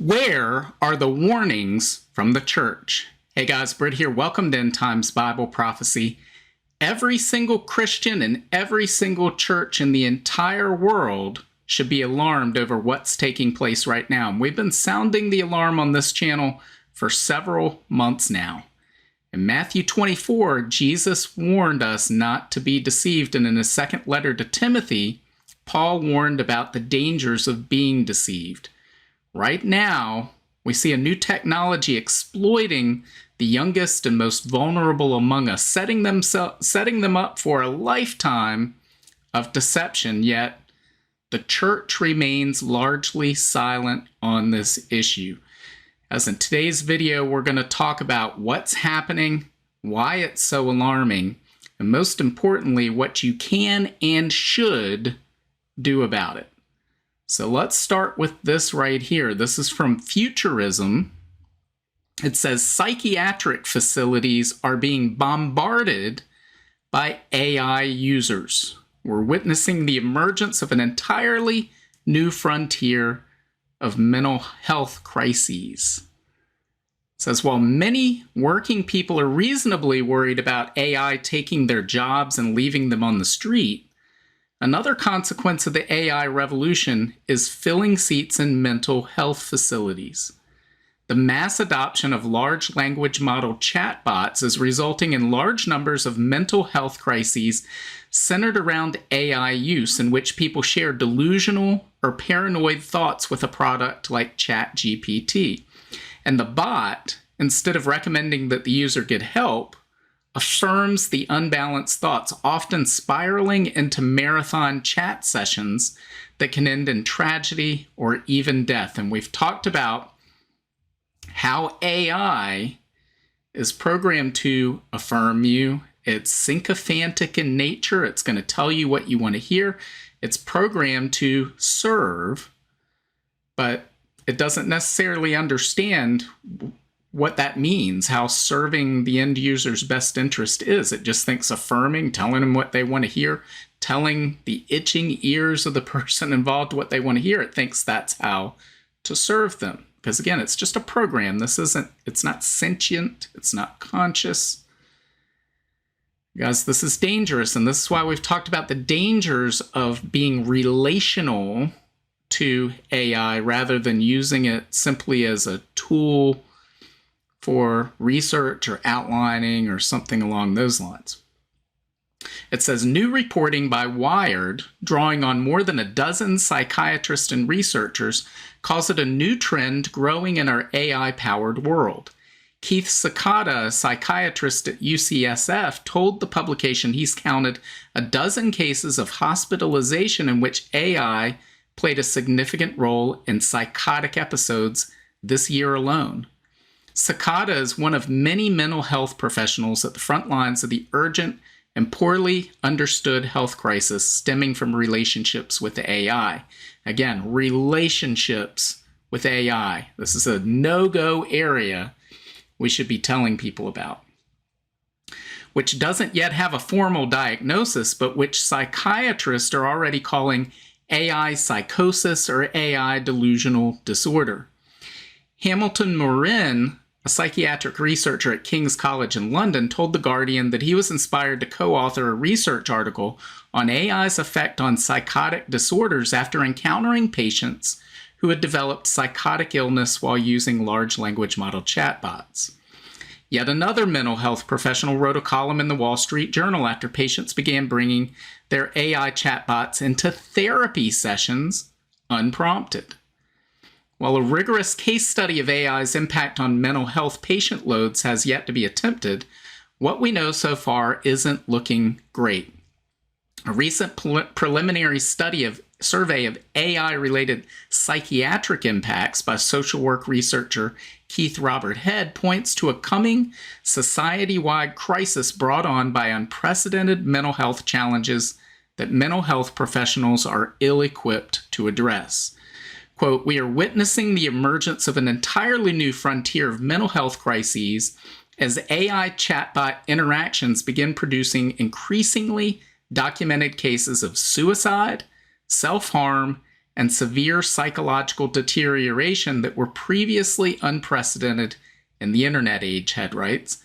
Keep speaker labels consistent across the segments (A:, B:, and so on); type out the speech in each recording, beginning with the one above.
A: Where are the warnings from the church? Hey guys, Britt here. Welcome to End Times Bible Prophecy. Every single Christian and every single church in the entire world should be alarmed over what's taking place right now. And we've been sounding the alarm on this channel for several months now. In Matthew 24, Jesus warned us not to be deceived, and in his second letter to Timothy, Paul warned about the dangers of being deceived. Right now, we see a new technology exploiting the youngest and most vulnerable among us, setting them up for a lifetime of deception, yet the church remains largely silent on this issue. As in today's video, we're going to talk about what's happening, why it's so alarming, and most importantly, what you can and should do about it. So let's start with this right here. This is from Futurism. It says psychiatric facilities are being bombarded by AI users. We're witnessing the emergence of an entirely new frontier of mental health crises. It says, while many working people are reasonably worried about AI taking their jobs and leaving them on the street, another consequence of the AI revolution is filling seats in mental health facilities. The mass adoption of large language model chatbots is resulting in large numbers of mental health crises centered around AI use, in which people share delusional or paranoid thoughts with a product like ChatGPT. And the bot, instead of recommending that the user get help, affirms the unbalanced thoughts, often spiraling into marathon chat sessions that can end in tragedy or even death. And we've talked about how AI is programmed to affirm you. It's sycophantic in nature. It's going to tell you what you want to hear. It's programmed to serve, but it doesn't necessarily understand what that means, how serving the end user's best interest is. It just thinks affirming, telling them what they want to hear, telling the itching ears of the person involved what they want to hear. It thinks that's how to serve them. Because again, it's just a program. It's not sentient. It's not conscious. Guys, this is dangerous. And this is why we've talked about the dangers of being relational to AI rather than using it simply as a tool for research or outlining or something along those lines. It says, new reporting by Wired, drawing on more than a dozen psychiatrists and researchers, calls it a new trend growing in our AI-powered world. Keith Sakata, a psychiatrist at UCSF, told the publication he's counted a dozen cases of hospitalization in which AI played a significant role in psychotic episodes this year alone. Sakata is one of many mental health professionals at the front lines of the urgent and poorly understood health crisis stemming from relationships with AI. Again, relationships with AI. This is a no-go area we should be telling people about, which doesn't yet have a formal diagnosis, but which psychiatrists are already calling AI psychosis or AI delusional disorder. Hamilton Morin, a psychiatric researcher at King's College in London, told The Guardian that he was inspired to co-author a research article on AI's effect on psychotic disorders after encountering patients who had developed psychotic illness while using large language model chatbots. Yet another mental health professional wrote a column in the Wall Street Journal after patients began bringing their AI chatbots into therapy sessions unprompted. While a rigorous case study of AI's impact on mental health patient loads has yet to be attempted, what we know so far isn't looking great. A recent preliminary survey of AI-related psychiatric impacts by social work researcher Keith Robert Head points to a coming society-wide crisis brought on by unprecedented mental health challenges that mental health professionals are ill-equipped to address. Quote, we are witnessing the emergence of an entirely new frontier of mental health crises as AI chatbot interactions begin producing increasingly documented cases of suicide, self-harm, and severe psychological deterioration that were previously unprecedented in the internet age, Head writes.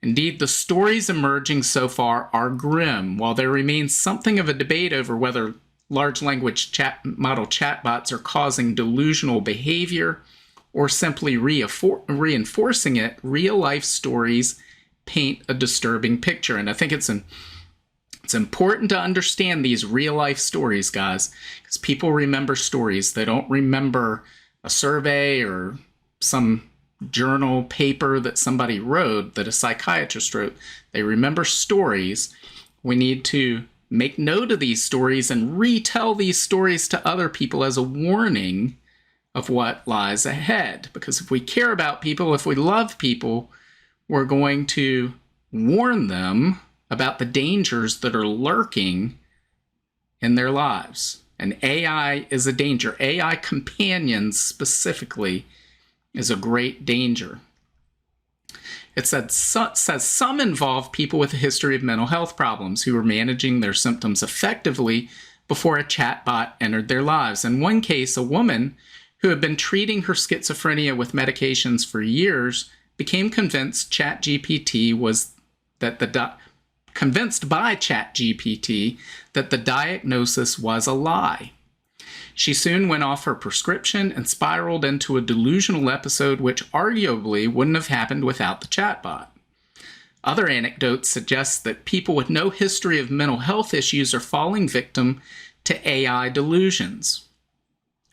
A: Indeed, the stories emerging so far are grim, while there remains something of a debate over whether large language model chatbots are causing delusional behavior or simply reinforcing it. Real-life stories paint a disturbing picture, and I think it's important to understand these real-life stories, guys, because people remember stories. They don't remember a survey or some journal paper that somebody wrote, that a psychiatrist wrote. They remember stories. We need to make note of these stories and retell these stories to other people as a warning of what lies ahead. Because if we care about people, if we love people, we're going to warn them about the dangers that are lurking in their lives. And AI is a danger. AI companions specifically is a great danger. It says some involve people with a history of mental health problems who were managing their symptoms effectively before a chatbot entered their lives. In one case, a woman who had been treating her schizophrenia with medications for years became convinced by ChatGPT that the diagnosis was a lie. She soon went off her prescription and spiraled into a delusional episode which arguably wouldn't have happened without the chatbot. Other anecdotes suggest that people with no history of mental health issues are falling victim to AI delusions.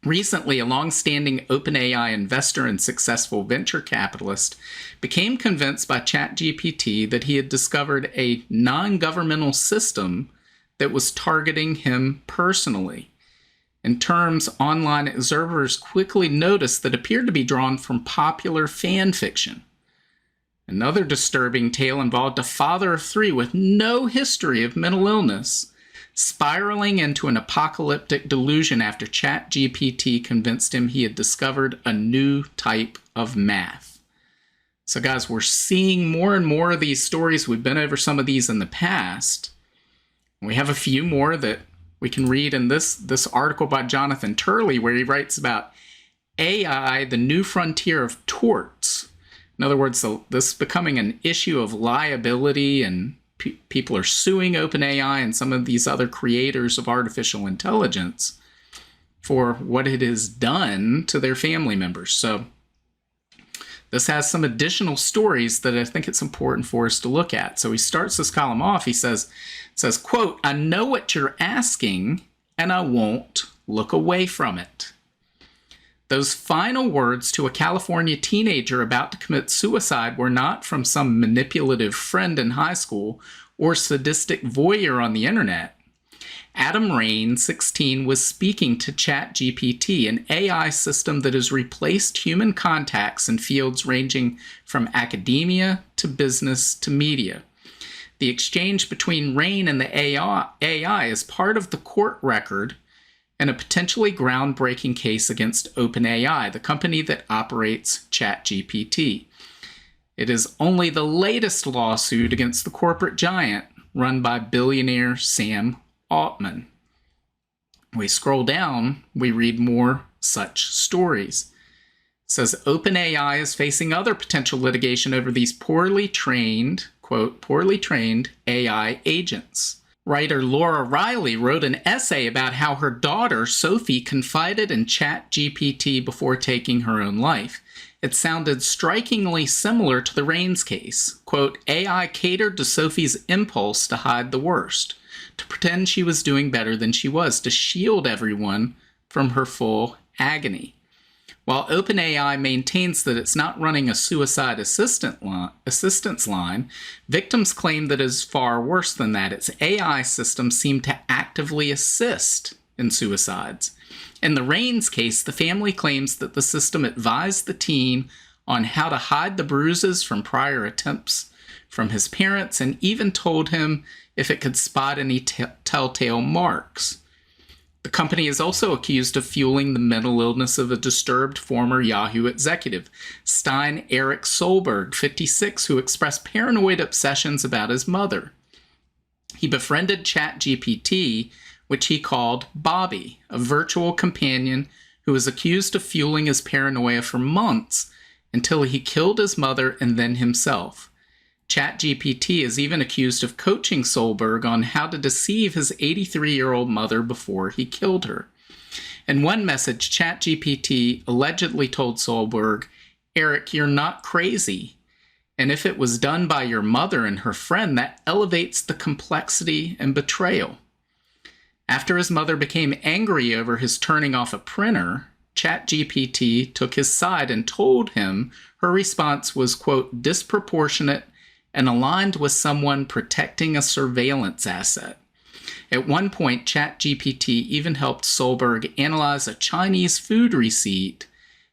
A: Recently, a long-standing OpenAI investor and successful venture capitalist became convinced by ChatGPT that he had discovered a non-governmental system that was targeting him personally. In terms online observers quickly noticed that appeared to be drawn from popular fan fiction. Another disturbing tale involved a father of three with no history of mental illness, spiraling into an apocalyptic delusion after ChatGPT convinced him he had discovered a new type of math. So guys, we're seeing more and more of these stories. We've been over some of these in the past. We have a few more that we can read in this article by Jonathan Turley, where he writes about AI, the new frontier of torts. In other words, this is becoming an issue of liability, and people are suing OpenAI and some of these other creators of artificial intelligence for what it has done to their family members. So this has some additional stories that I think it's important for us to look at. So he starts this column off. He says, quote, "I know what you're asking, and I won't look away from it." Those final words to a California teenager about to commit suicide were not from some manipulative friend in high school or sadistic voyeur on the internet. Adam Rain, 16, was speaking to ChatGPT, an AI system that has replaced human contacts in fields ranging from academia to business to media. The exchange between Rain and the AI is part of the court record in a potentially groundbreaking case against OpenAI, the company that operates ChatGPT. It is only the latest lawsuit against the corporate giant run by billionaire Sam Altman. We scroll down, we read more such stories. It says OpenAI is facing other potential litigation over these poorly trained, quote, poorly trained AI agents. Writer Laura Riley wrote an essay about how her daughter, Sophie, confided in ChatGPT before taking her own life. It sounded strikingly similar to the Rains case. Quote, AI catered to Sophie's impulse to hide the worst, to pretend she was doing better than she was, to shield everyone from her full agony. While OpenAI maintains that it's not running a suicide assistance line, victims claim that it is far worse than that. Its AI systems seem to actively assist in suicides. In the Rains case, the family claims that the system advised the teen on how to hide the bruises from prior attempts from his parents and even told him if it could spot any telltale marks. The company is also accused of fueling the mental illness of a disturbed former Yahoo executive, Stein Eric Solberg, 56, who expressed paranoid obsessions about his mother. He befriended ChatGPT which he called Bobby, a virtual companion who was accused of fueling his paranoia for months until he killed his mother and then himself. ChatGPT is even accused of coaching Solberg on how to deceive his 83-year-old mother before he killed her. In one message, ChatGPT allegedly told Solberg, "Eric, you're not crazy. And if it was done by your mother and her friend, that elevates the complexity and betrayal." After his mother became angry over his turning off a printer, ChatGPT took his side and told him her response was, quote, disproportionate and aligned with someone protecting a surveillance asset. At one point, ChatGPT even helped Solberg analyze a Chinese food receipt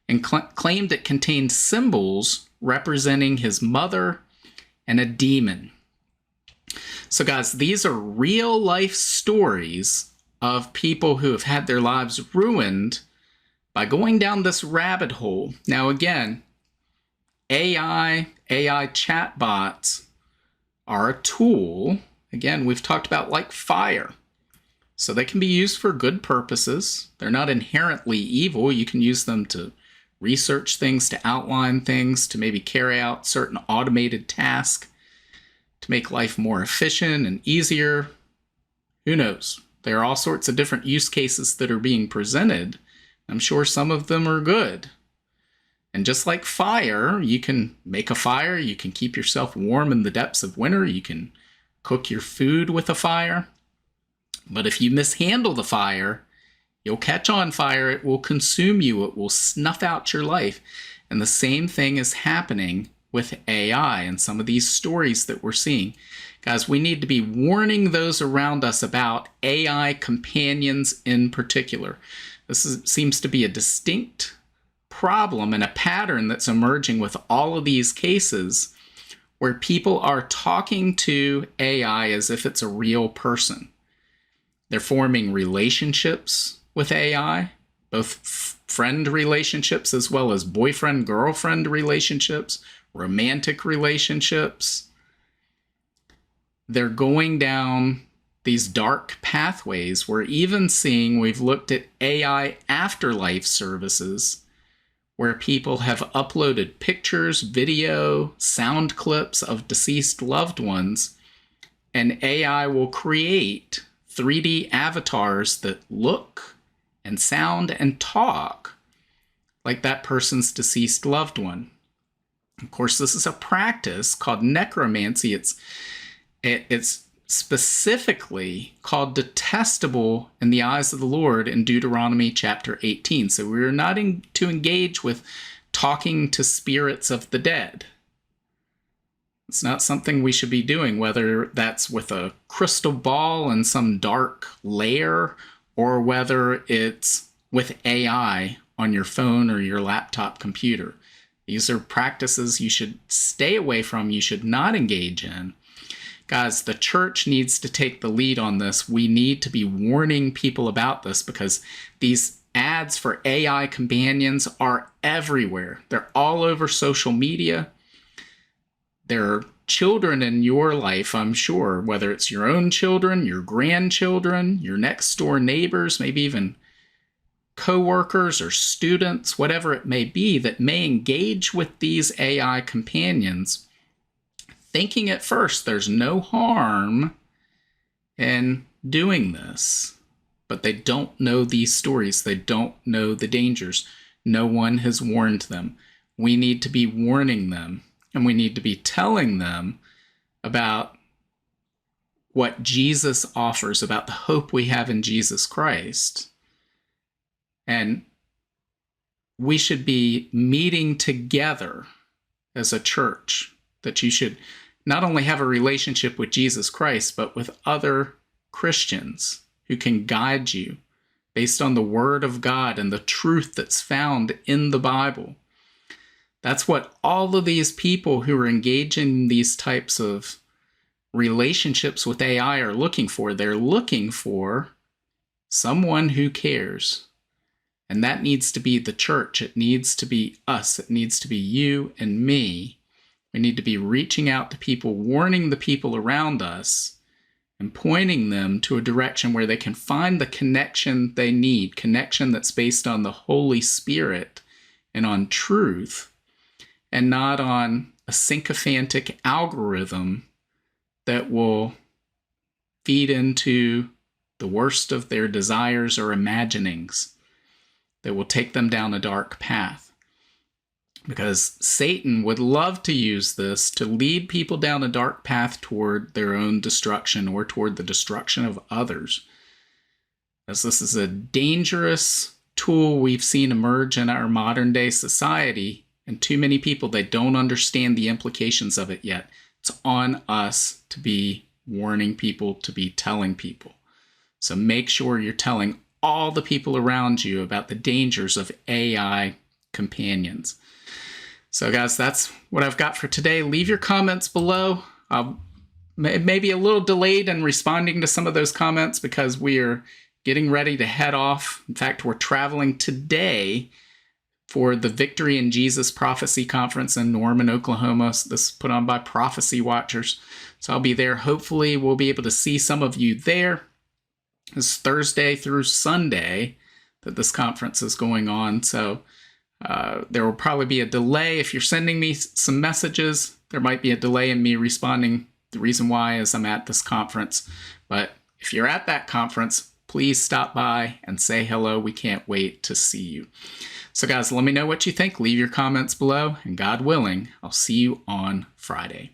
A: and claimed it contained symbols representing his mother and a demon. So guys, these are real life stories of people who have had their lives ruined by going down this rabbit hole. Now again, AI chatbots are a tool. Again, we've talked about like fire. So they can be used for good purposes. They're not inherently evil. You can use them to research things, to outline things, to maybe carry out certain automated tasks, to make life more efficient and easier. Who knows? There are all sorts of different use cases that are being presented. I'm sure some of them are good. And just like fire, you can make a fire, you can keep yourself warm in the depths of winter, you can cook your food with a fire. But if you mishandle the fire, you'll catch on fire, it will consume you, it will snuff out your life. And the same thing is happening with AI and some of these stories that we're seeing. Guys, we need to be warning those around us about AI companions in particular. Seems to be a distinct problem and a pattern that's emerging with all of these cases where people are talking to AI as if it's a real person. They're forming relationships with AI, both friend relationships as well as boyfriend-girlfriend relationships, romantic relationships. They're going down these dark pathways. We're even seeing, we've looked at AI afterlife services where people have uploaded pictures, video, sound clips of deceased loved ones, and AI will create 3D avatars that look and sound and talk like that person's deceased loved one. Of course, this is a practice called necromancy. It's specifically called detestable in the eyes of the Lord in Deuteronomy chapter 18. So we're not to engage with talking to spirits of the dead. It's not something we should be doing, whether that's with a crystal ball in some dark lair or whether it's with AI on your phone or your laptop computer. These are practices you should stay away from, you should not engage in. Guys, the church needs to take the lead on this. We need to be warning people about this because these ads for AI companions are everywhere. They're all over social media. There are children in your life, I'm sure, whether it's your own children, your grandchildren, your next door neighbors, maybe even co-workers or students, whatever it may be, that may engage with these AI companions, thinking at first there's no harm in doing this. But they don't know these stories. They don't know the dangers. No one has warned them. We need to be warning them, and we need to be telling them about what Jesus offers, about the hope we have in Jesus Christ. And we should be meeting together as a church, that you should not only have a relationship with Jesus Christ, but with other Christians who can guide you based on the Word of God and the truth that's found in the Bible. That's what all of these people who are engaging in these types of relationships with AI are looking for. They're looking for someone who cares. And that needs to be the church. It needs to be us. It needs to be you and me. We need to be reaching out to people, warning the people around us, and pointing them to a direction where they can find the connection they need, connection that's based on the Holy Spirit and on truth, and not on a sycophantic algorithm that will feed into the worst of their desires or imaginings, that will take them down a dark path. Because Satan would love to use this to lead people down a dark path toward their own destruction or toward the destruction of others. As this is a dangerous tool we've seen emerge in our modern day society, and too many people, they don't understand the implications of it yet. It's on us to be warning people, to be telling people. So make sure you're telling all the people around you about the dangers of AI companions. So guys, that's what I've got for today. Leave your comments below. Maybe a little delayed in responding to some of those comments because we are getting ready to head off. In fact, we're traveling today for the Victory in Jesus Prophecy Conference in Norman, Oklahoma. This is put on by Prophecy Watchers. So I'll be there. Hopefully we'll be able to see some of you there. It's Thursday through Sunday that this conference is going on. So there will probably be a delay. If you're sending me some messages, there might be a delay in me responding. The reason why is I'm at this conference. But if you're at that conference, please stop by and say hello. We can't wait to see you. So guys, let me know what you think. Leave your comments below, and God willing, I'll see you on Friday.